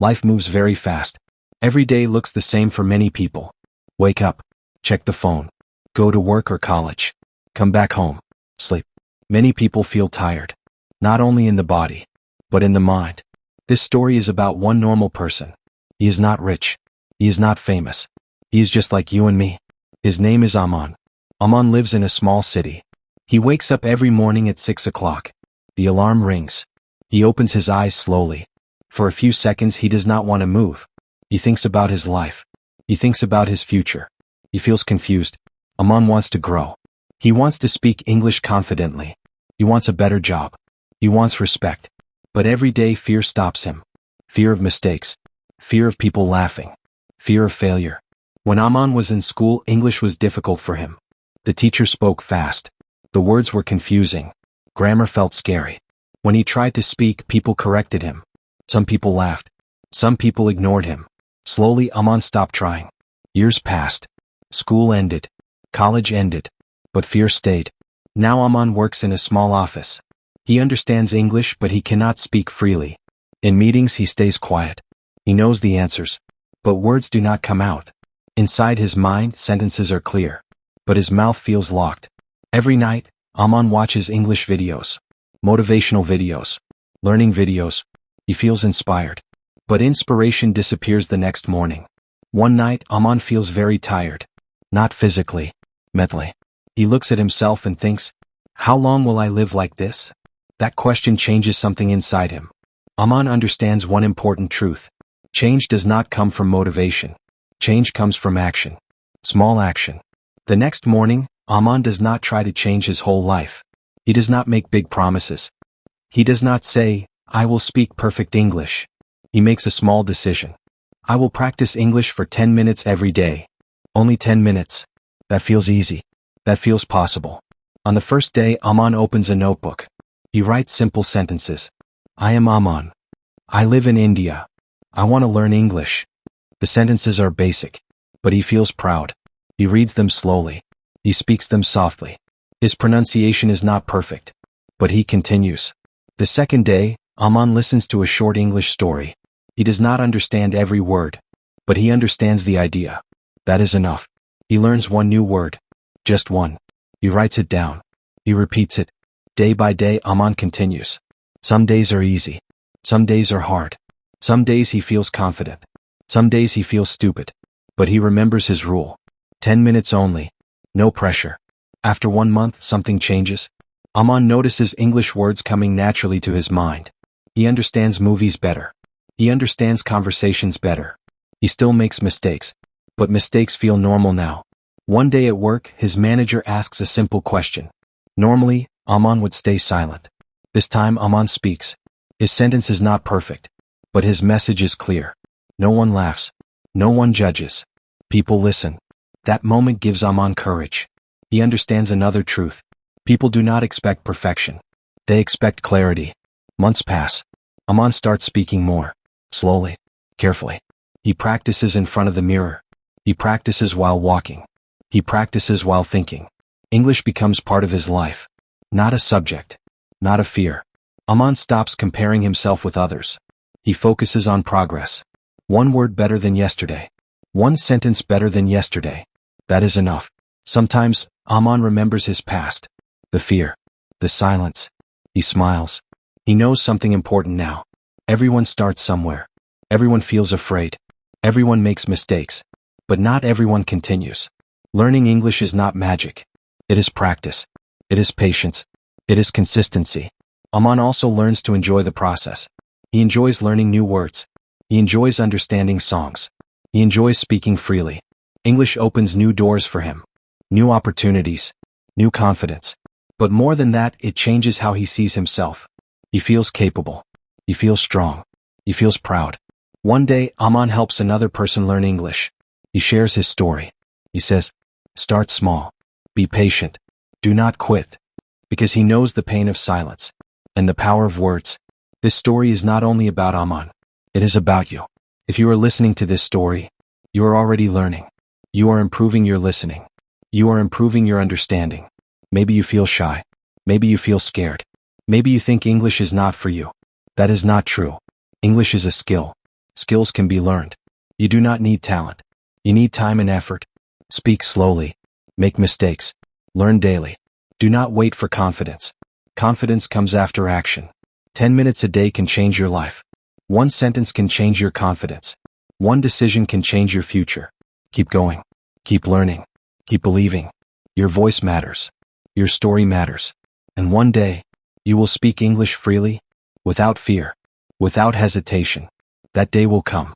Life moves very fast. Every day looks the same for many people. Wake up, check the phone, go to work or college, come back home, sleep. Many people feel tired, not only in the body, but in the mind. This story is about one normal person. He is not rich. He is not famous. He is just like you and me. His name is Aman. Aman lives in a small city. He wakes up every morning at 6 o'clock. The alarm rings. He opens his eyes slowly. For a few seconds he does not want to move. He thinks about his life. He thinks about his future. He feels confused. Aman wants to grow. He wants to speak English confidently. He wants a better job. He wants respect. But every day fear stops him. Fear of mistakes. Fear of people laughing. Fear of failure. When Aman was in school, English was difficult for him. The teacher spoke fast. The words were confusing. Grammar felt scary. When he tried to speak, people corrected him. Some people laughed. Some people ignored him. Slowly, Aman stopped trying. Years passed. School ended. College ended. But fear stayed. Now Aman works in a small office. He understands English, but he cannot speak freely. In meetings, he stays quiet. He knows the answers, but words do not come out. Inside his mind, sentences are clear, but his mouth feels locked. Every night, Aman watches English videos, motivational videos, learning videos. He feels inspired, but inspiration disappears the next morning. One night, Aman feels very tired, not physically, mentally. He looks at himself and thinks, how long will I live like this? That question changes something inside him. Aman understands one important truth. Change does not come from motivation. Change comes from action. Small action. The next morning, Aman does not try to change his whole life. He does not make big promises. He does not say, I will speak perfect English. He makes a small decision. I will practice English for 10 minutes every day. Only 10 minutes. That feels easy. That feels possible. On the first day, Aman opens a notebook. He writes simple sentences. I am Aman. I live in India. I want to learn English. The sentences are basic, but he feels proud. He reads them slowly. He speaks them softly. His pronunciation is not perfect, but he continues. The second day, Aman listens to a short English story. He does not understand every word, but he understands the idea. That is enough. He learns one new word. Just one. He writes it down. He repeats it. Day by day, Aman continues. Some days are easy. Some days are hard. Some days he feels confident. Some days he feels stupid. But he remembers his rule. 10 minutes only. No pressure. After 1 month, something changes. Aman notices English words coming naturally to his mind. He understands movies better. He understands conversations better. He still makes mistakes, but mistakes feel normal now. One day at work, his manager asks a simple question. Normally, Aman would stay silent. This time Aman speaks. His sentence is not perfect, but his message is clear. No one laughs. No one judges. People listen. That moment gives Aman courage. He understands another truth. People do not expect perfection. They expect clarity. Months pass. Aman starts speaking more. Slowly. Carefully. He practices in front of the mirror. He practices while walking. He practices while thinking. English becomes part of his life. Not a subject. Not a fear. Aman stops comparing himself with others. He focuses on progress. One word better than yesterday. One sentence better than yesterday. That is enough. Sometimes, Aman remembers his past. The fear. The silence. He smiles. He knows something important now. Everyone starts somewhere. Everyone feels afraid. Everyone makes mistakes. But not everyone continues. Learning English is not magic. It is practice. It is patience. It is consistency. Aman also learns to enjoy the process. He enjoys learning new words. He enjoys understanding songs. He enjoys speaking freely. English opens new doors for him. New opportunities. New confidence. But more than that, it changes how he sees himself. He feels capable. He feels strong. He feels proud. One day, Aman helps another person learn English. He shares his story. He says, start small. Be patient. Do not quit. Because he knows the pain of silence and the power of words. This story is not only about Aman. It is about you. If you are listening to this story, you are already learning. You are improving your listening. You are improving your understanding. Maybe you feel shy. Maybe you feel scared. Maybe you think English is not for you. That is not true. English is a skill. Skills can be learned. You do not need talent. You need time and effort. Speak slowly. Make mistakes. Learn daily. Do not wait for confidence. Confidence comes after action. 10 minutes a day can change your life. One sentence can change your confidence. One decision can change your future. Keep going. Keep learning. Keep believing. Your voice matters. Your story matters. And one day, you will speak English freely, without fear, without hesitation. That day will come.